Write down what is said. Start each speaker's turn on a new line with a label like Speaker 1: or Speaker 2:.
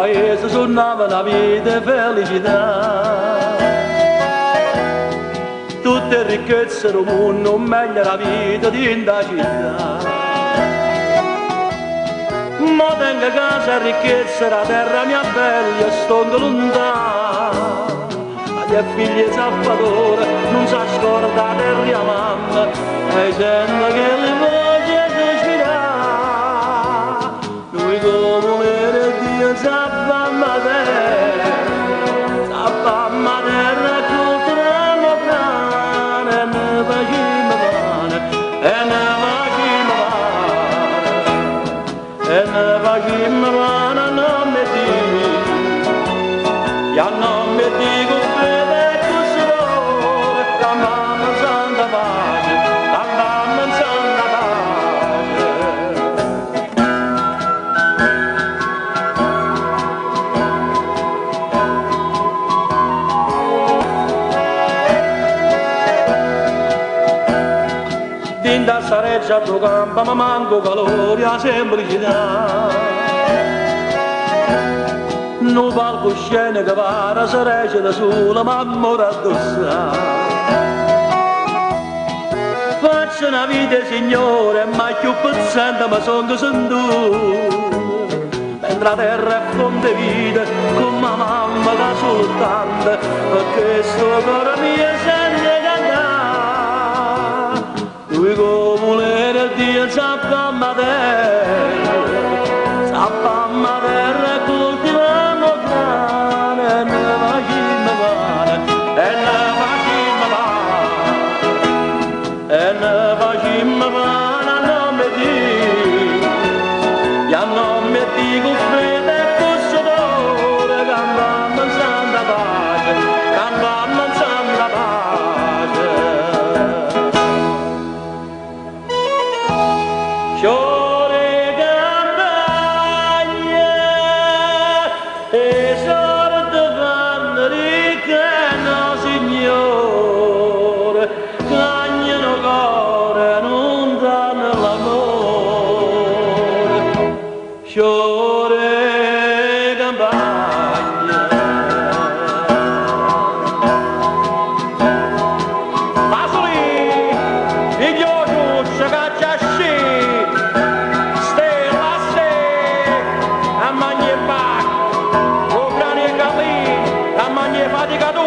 Speaker 1: paese suonava la vita e felicità. Tutte ricchezze del mondo, meglio la vita di la città. Ma tengo a casa ricchezza, la terra mia bella, sto lontana. Ma gli figli zappatori non si scorda della mamma, e sento che le voci sospirano. Noi come le Dio zappamma terra, zappamma terra, culturiamo cane, e ne facciamo pane, e ne facciamo pane, e ne facciamo pane, non mi dico, ya non mi dico bene così l'ora, la mamma santa pace, la mamma santa pace. Dinda sareggia tu campa, ma manco calore, a semplicità. Non palco scene che para, sareggia da sola, ma mora addosso. Faccio una vita signore, ma più pezzente, ma sono che sono tu. Mentre la terra è fonte vita, con ma mamma da soltanto, perché sto cuore mio sente cantare. Lui come l'era Dio zappamma terra, zappamma terra, coltivamo grane, e ne facciamo pane, e ne facciamo pane, e ne facciamo pane, non mi dico, ya non mi dico freddo e questo dolore, campammo in santa pace, campammo in santa pace. Fiore campagna e sorte fanno ricche, no signore, cagnano cuore, non danno l'amore. Fiore campagna. Pasoli, figlio giusto caccia sci, stella se, a mangiare bac, o grani e capì, a mangiare fatica tu.